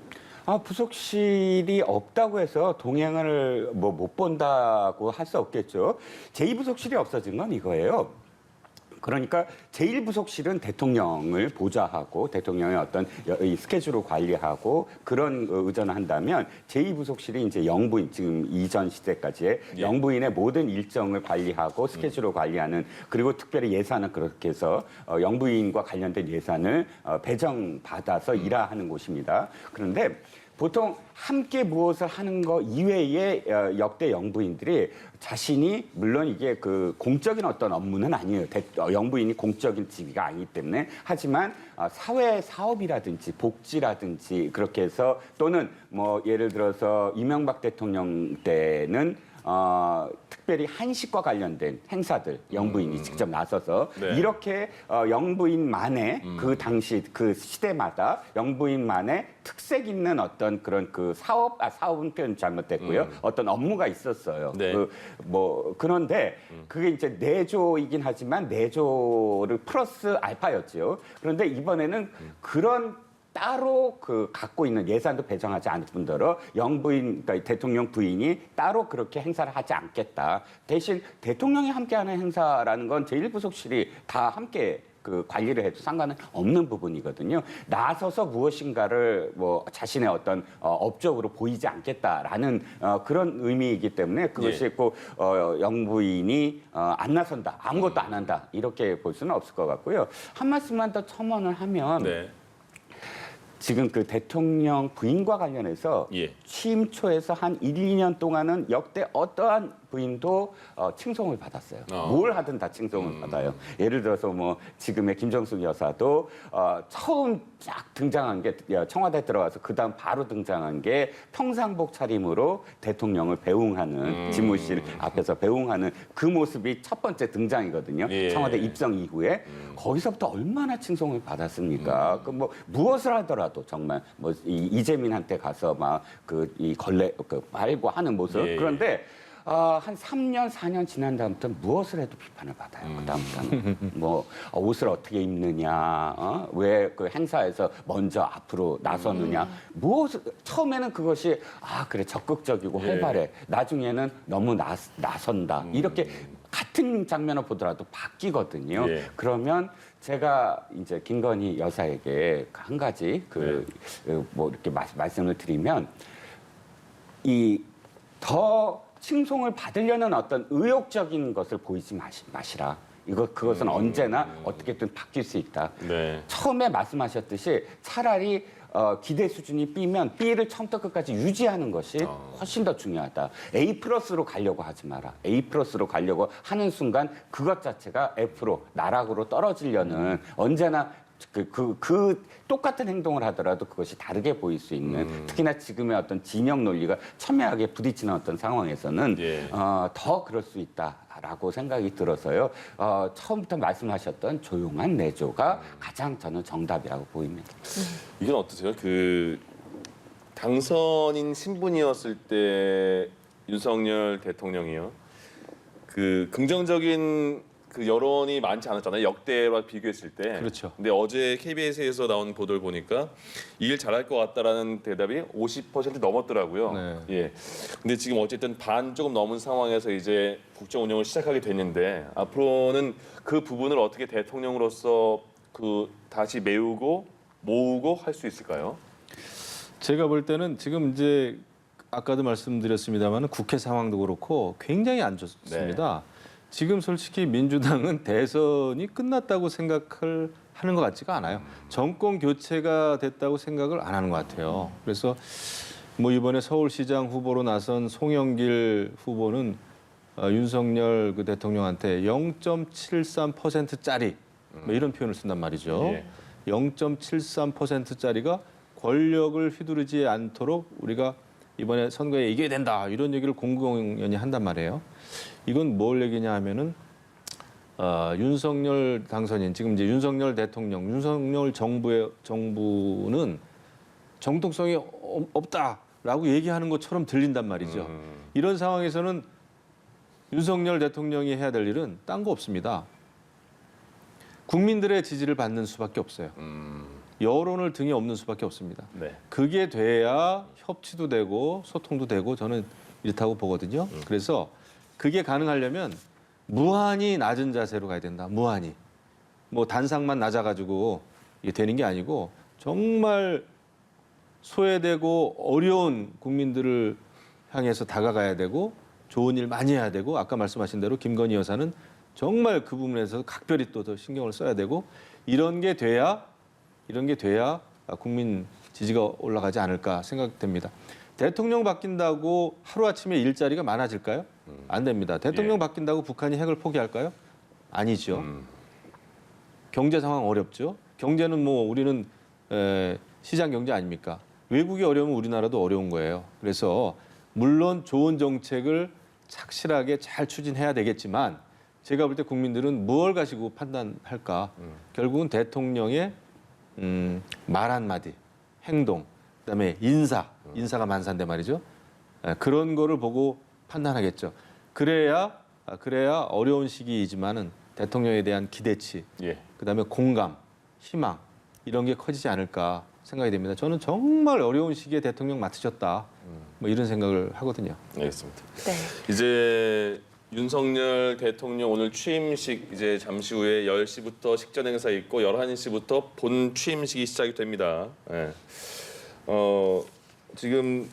부속실이 없다고 해서 동행을 뭐 못 본다고 할 수 없겠죠. 제2부속실이 없어진 건 이거예요. 그러니까 제1부속실은 대통령을 보좌하고 대통령의 어떤 이 스케줄을 관리하고 그런 의전을 한다면 제2부속실이 이제 영부인 지금 이전 시대까지의 예. 영부인의 모든 일정을 관리하고 스케줄을 관리하는 그리고 특별히 예산을 그렇게 해서 영부인과 관련된 예산을 배정받아서 일하는 곳입니다. 그런데 보통 함께 무엇을 하는 거 이외에 역대 영부인들이 자신이 물론 이게 그 공적인 어떤 업무는 아니에요. 영부인이 공적인 직위가 아니기 때문에 하지만 사회 사업이라든지 복지라든지 그렇게 해서 또는 뭐 예를 들어서 이명박 대통령 때는 특별히 한식과 관련된 행사들 영부인이 직접 나서서 네. 이렇게 영부인만의 그 당시 그 시대마다 영부인만의 특색 있는 어떤 그런 그 사업은 표현 잘못됐고요. 어떤 업무가 있었어요. 네. 그런데 그게 이제 내조이긴 하지만 내조를 플러스 알파였죠. 그런데 이번에는 그런 따로 그 갖고 있는 예산도 배정하지 않을 뿐더러 영부인, 그러니까 대통령 부인이 따로 그렇게 행사를 하지 않겠다. 대신 대통령이 함께하는 행사라는 건 제1부속실이 다 함께 그 관리를 해도 상관은 없는 부분이거든요. 나서서 무엇인가를 뭐 자신의 어떤 업적으로 보이지 않겠다라는 그런 의미이기 때문에 그것이 예. 꼭 영부인이 안 나선다, 아무것도 안 한다 이렇게 볼 수는 없을 것 같고요. 한 말씀만 더 첨언을 하면. 네. 지금 그 대통령 부인과 관련해서 예. 취임 초에서 한 1, 2년 동안은 역대 어떠한 부인도 칭송을 받았어요. 뭘 하든 다 칭송을 받아요. 예를 들어서 뭐 지금의 김정숙 여사도 처음 쫙 등장한 게 청와대 들어가서 그다음 바로 등장한 게 평상복 차림으로 대통령을 배웅하는 집무실 앞에서 배웅하는 그 모습이 첫 번째 등장이거든요. 예. 청와대 입성 이후에 거기서부터 얼마나 칭송을 받았습니까? 그 뭐 무엇을 하더라도 정말 뭐 이재민한테 가서 막 그 이 걸레 그 빨고 하는 모습. 예. 그런데 한 3년, 4년 지난 다음부터 무엇을 해도 비판을 받아요. 그다음부터는 뭐 옷을 어떻게 입느냐, 왜 그 행사에서 먼저 앞으로 나서느냐, 무엇을 처음에는 그것이 그래 적극적이고 예. 활발해. 나중에는 너무 나선다. 이렇게 같은 장면을 보더라도 바뀌거든요. 예. 그러면 제가 이제 김건희 여사에게 한 가지 뭐 이렇게 말씀을 드리면 더 칭송을 받으려는 어떤 의욕적인 것을 보이지 마시라. 그것은 언제나 어떻게든 바뀔 수 있다. 네. 처음에 말씀하셨듯이 차라리 기대 수준이 B면 B를 처음부터 끝까지 유지하는 것이 훨씬 더 중요하다. A 플러스로 가려고 하지 마라. A 플러스로 가려고 하는 순간 그것 자체가 F로 나락으로 떨어지려는 언제나 그 똑같은 행동을 하더라도 그것이 다르게 보일 수 있는 특히나 지금의 어떤 진영 논리가 첨예하게 부딪히는 어떤 상황에서는 예. 더 그럴 수 있다라고 생각이 들어서요. 처음부터 말씀하셨던 조용한 내조가 가장 저는 정답이라고 보입니다. 이건 어떠세요? 그 당선인 신분이었을 때 윤석열 대통령이요. 그 긍정적인 그 여론이 많지 않았잖아요. 역대와 비교했을 때. 그렇죠. 근데 어제 KBS에서 나온 보도를 보니까 이 일 잘할 것 같다라는 대답이 50% 넘었더라고요. 네. 예. 근데 지금 어쨌든 반 조금 넘은 상황에서 이제 국정 운영을 시작하게 됐는데 앞으로는 그 부분을 어떻게 대통령으로서 그 다시 메우고 모으고 할 수 있을까요? 제가 볼 때는 지금 이제 아까도 말씀드렸습니다만 국회 상황도 그렇고 굉장히 안 좋습니다. 지금 솔직히 민주당은 대선이 끝났다고 생각을 하는 것 같지가 않아요. 정권 교체가 됐다고 생각을 안 하는 것 같아요. 그래서 뭐 이번에 서울시장 후보로 나선 송영길 후보는 윤석열 그 대통령한테 0.73%짜리 뭐 이런 표현을 쓴단 말이죠. 예. 0.73%짜리가 권력을 휘두르지 않도록 우리가 이번에 선거에 이겨야 된다 이런 얘기를 공공연히 한단 말이에요. 이건 뭘 얘기냐 하면은 윤석열 당선인 지금 이제 윤석열 대통령, 윤석열 정부는 정통성이 없다라고 얘기하는 것처럼 들린단 말이죠. 이런 상황에서는 윤석열 대통령이 해야 될 일은 딴 거 없습니다. 국민들의 지지를 받는 수밖에 없어요. 여론을 등에 업는 수밖에 없습니다. 네. 그게 돼야 협치도 되고 소통도 되고 저는 이렇다고 보거든요. 그래서 그게 가능하려면 무한히 낮은 자세로 가야 된다. 무한히. 뭐 단상만 낮아가지고 이게 되는 게 아니고 정말 소외되고 어려운 국민들을 향해서 다가가야 되고 좋은 일 많이 해야 되고 아까 말씀하신 대로 김건희 여사는 정말 그 부분에서 각별히 또 더 신경을 써야 되고 이런 게 돼야 국민 지지가 올라가지 않을까 생각됩니다. 대통령 바뀐다고 하루아침에 일자리가 많아질까요? 안 됩니다. 대통령 바뀐다고 북한이 핵을 포기할까요? 아니죠. 경제 상황 어렵죠. 경제는 뭐 우리는 시장 경제 아닙니까? 외국이 어려우면 우리나라도 어려운 거예요. 그래서 물론 좋은 정책을 착실하게 잘 추진해야 되겠지만 제가 볼 때 국민들은 무엇을 가지고 판단할까? 결국은 대통령의 말 한마디, 행동, 그다음에 인사가 만사인데 말이죠. 그런 거를 보고 판단하겠죠. 그래야 어려운 시기이지만은 대통령에 대한 기대치, 예. 그다음에 공감, 희망 이런 게 커지지 않을까 생각이 됩니다. 저는 정말 어려운 시기에 대통령 맡으셨다. 뭐 이런 생각을 하거든요. 알겠습니다. 네. 이제 윤석열 대통령 오늘 취임식 이제 잠시 후에 10시부터 식전 행사 있고 11시부터 본 취임식이 시작이 됩니다. 예. 지금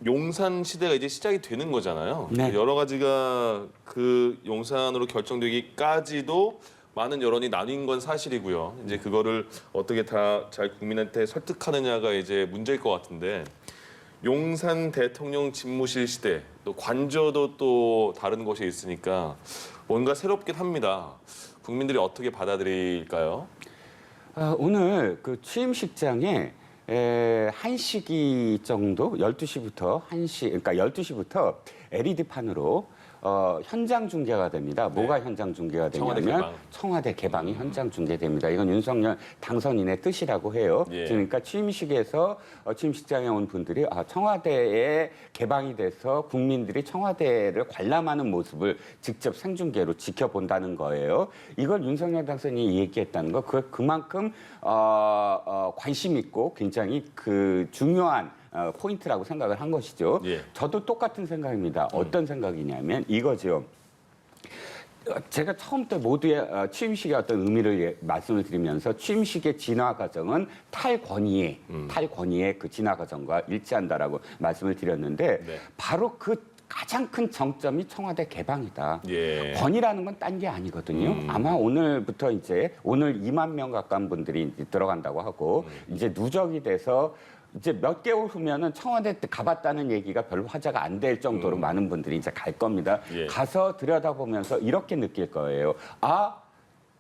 용산 시대가 이제 시작이 되는 거잖아요. 네. 여러 가지가 그 용산으로 결정되기까지도 많은 여론이 나뉜 건 사실이고요. 이제 그거를 어떻게 다 잘 국민한테 설득하느냐가 이제 문제일 것 같은데 용산 대통령 집무실 시대 또 관저도 또 다른 곳에 있으니까 뭔가 새롭긴 합니다. 국민들이 어떻게 받아들일까요? 오늘 그 취임식장에 1시기 정도 12시부터 1시 그러니까 12시부터 LED판으로 현장 중계가 됩니다. 뭐가 현장 중계가 청와대 되냐면 개방. 청와대 개방이 현장 중계됩니다. 이건 윤석열 당선인의 뜻이라고 해요. 예. 그러니까 취임식에서 취임식장에 온 분들이 청와대에 개방이 돼서 국민들이 청와대를 관람하는 모습을 직접 생중계로 지켜본다는 거예요. 이걸 윤석열 당선인이 얘기했다는 거 그만큼 관심 있고 굉장히 그 중요한 포인트라고 생각을 한 것이죠. 예. 저도 똑같은 생각입니다. 어떤 생각이냐면 이거죠. 제가 처음부터 모두의 취임식의 어떤 의미를 말씀을 드리면서 취임식의 진화 과정은 탈권위의 그 진화 과정과 일치한다라고 말씀을 드렸는데 네. 바로 그 가장 큰 정점이 청와대 개방이다. 예. 권위라는 건 딴 게 아니거든요. 아마 오늘부터 이제 오늘 2만 명 가까운 분들이 이제 들어간다고 하고 이제 누적이 돼서 이제 몇 개월 후면은 청와대 때 가봤다는 얘기가 별로 화제가 안 될 정도로 많은 분들이 이제 갈 겁니다. 예. 가서 들여다보면서 이렇게 느낄 거예요.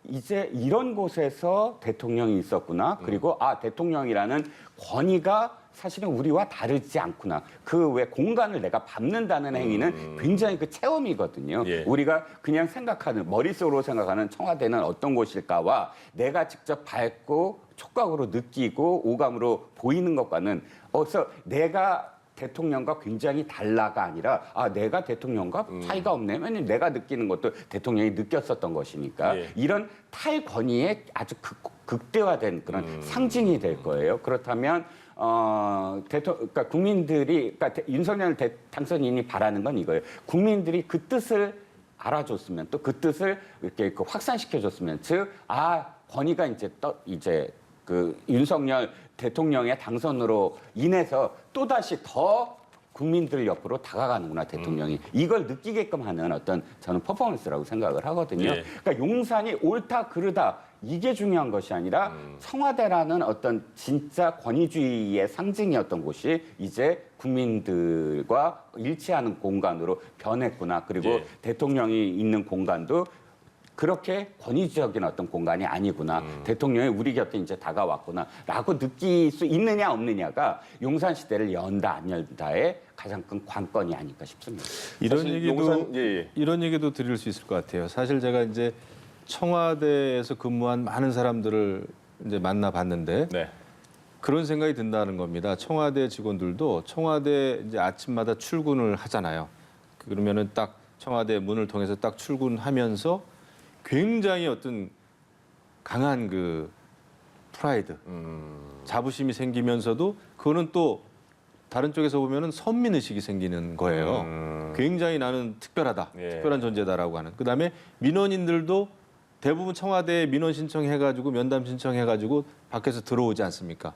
이제 이런 곳에서 대통령이 있었구나. 그리고 대통령이라는 권위가 사실은 우리와 다르지 않구나. 그 왜 공간을 내가 밟는다는 행위는 굉장히 그 체험이거든요. 예. 우리가 그냥 머릿속으로 생각하는 청와대는 어떤 곳일까와 내가 직접 밟고 촉각으로 느끼고 오감으로 보이는 것과는 내가 대통령과 굉장히 달라가 아니라 내가 대통령과 차이가 없네. 왜냐면 내가 느끼는 것도 대통령이 느꼈었던 것이니까 예. 이런 탈권위의 아주 극대화된 그런 상징이 될 거예요. 그렇다면 그러니까 국민들이 그러니까 윤석열 당선인이 바라는 건 이거예요. 국민들이 그 뜻을 알아줬으면 또 그 뜻을 이렇게 확산시켜줬으면 즉 권위가 이제 그 윤석열 대통령의 당선으로 인해서 또다시 더 국민들 옆으로 다가가는구나 대통령이 이걸 느끼게끔 하는 어떤 저는 퍼포먼스라고 생각을 하거든요. 예. 그러니까 용산이 옳다 그르다 이게 중요한 것이 아니라 청와대라는 어떤 진짜 권위주의의 상징이었던 곳이 이제 국민들과 일치하는 공간으로 변했구나. 그리고 예. 대통령이 있는 공간도 그렇게 권위적인 어떤 공간이 아니구나. 대통령이 우리 곁에 이제 다가왔구나라고 느낄 수 있느냐 없느냐가 용산 시대를 연다 안 연다의 가장 큰 관건이 아닐까 싶습니다. 이런 사실 얘기도 용산- 예. 이런 얘기도 드릴 수 있을 것 같아요. 사실 제가 이제 청와대에서 근무한 많은 사람들을 이제 만나봤는데 네. 그런 생각이 든다는 겁니다. 청와대 직원들도 청와대 이제 아침마다 출근을 하잖아요. 그러면은 딱 청와대 문을 통해서 딱 출근하면서 굉장히 어떤 강한 그 프라이드, 자부심이 생기면서도 그거는 또 다른 쪽에서 보면은 선민 의식이 생기는 거예요. 굉장히 나는 특별하다, 예. 특별한 존재다라고 하는. 그다음에 민원인들도 대부분 청와대에 민원 신청해가지고 면담 신청해가지고 밖에서 들어오지 않습니까?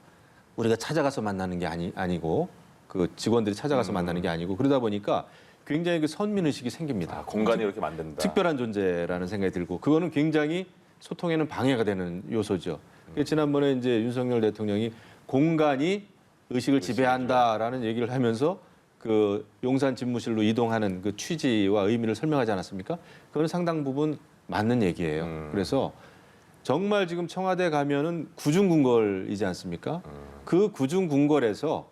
우리가 찾아가서 만나는 게 아니고 그 직원들이 찾아가서 만나는 게 아니고 그러다 보니까 굉장히 그 선민 의식이 생깁니다. 공간이 이렇게 만든다. 특별한 존재라는 생각이 들고 그거는 굉장히 소통에는 방해가 되는 요소죠. 그래서 지난번에 이제 윤석열 대통령이 공간이 의식을 지배한다라는 얘기를 하면서 그 용산 집무실로 이동하는 그 취지와 의미를 설명하지 않았습니까? 그건 상당 부분 맞는 얘기예요. 그래서 정말 지금 청와대 가면은 구중궁궐이지 않습니까? 그 구중궁궐에서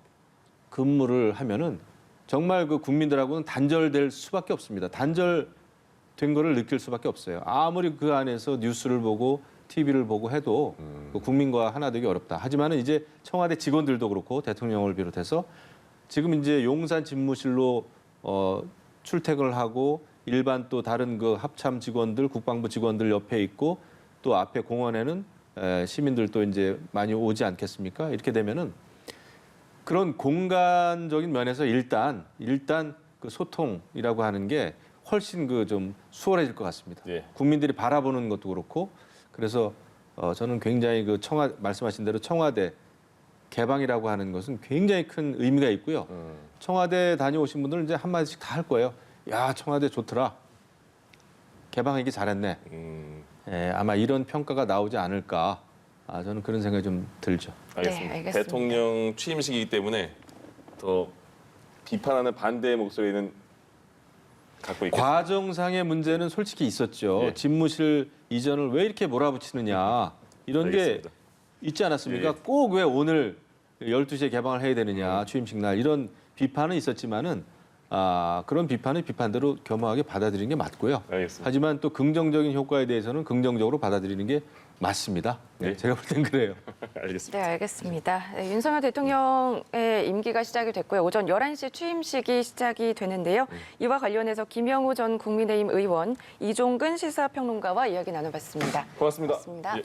근무를 하면은 정말 그 국민들하고는 단절될 수밖에 없습니다. 단절된 거를 느낄 수밖에 없어요. 아무리 그 안에서 뉴스를 보고 TV를 보고 해도 그 국민과 하나 되기 어렵다. 하지만은 이제 청와대 직원들도 그렇고 대통령을 비롯해서 지금 이제 용산 집무실로 출퇴근을 하고 일반 또 다른 그 합참 직원들, 국방부 직원들 옆에 있고 또 앞에 공원에는 시민들도 이제 많이 오지 않겠습니까? 이렇게 되면은 그런 공간적인 면에서 일단 그 소통이라고 하는 게 훨씬 그 좀 수월해질 것 같습니다. 예. 국민들이 바라보는 것도 그렇고 그래서 저는 굉장히 그 말씀하신 대로 청와대 개방이라고 하는 것은 굉장히 큰 의미가 있고요. 청와대 다녀오신 분들은 이제 한 마디씩 다 할 거예요. 야 청와대 좋더라. 개방하기 잘했네. 아마 이런 평가가 나오지 않을까. 저는 그런 생각이 좀 들죠. 알겠습니다. 네, 알겠습니다. 대통령 취임식이기 때문에 더 비판하는 반대의 목소리는 갖고 있겠습니다. 과정상의 문제는 솔직히 있었죠. 예. 집무실 이전을 왜 이렇게 몰아붙이느냐. 이런 알겠습니다. 게 있지 않았습니까? 예. 꼭 왜 오늘 12시에 개방을 해야 되느냐. 취임식 날. 이런 비판은 있었지만은 그런 비판은 비판대로 겸허하게 받아들이는 게 맞고요. 알겠습니다. 하지만 또 긍정적인 효과에 대해서는 긍정적으로 받아들이는 게 맞습니다. 네, 네. 제가 볼 땐 그래요. 알겠습니다. 네, 알겠습니다. 네, 윤석열 대통령의 임기가 시작이 됐고요. 오전 11시 취임식이 시작이 되는데요. 이와 관련해서 김영우 전 국민의힘 의원, 이종근 시사평론가와 이야기 나눠봤습니다. 고맙습니다. 고맙습니다. 예.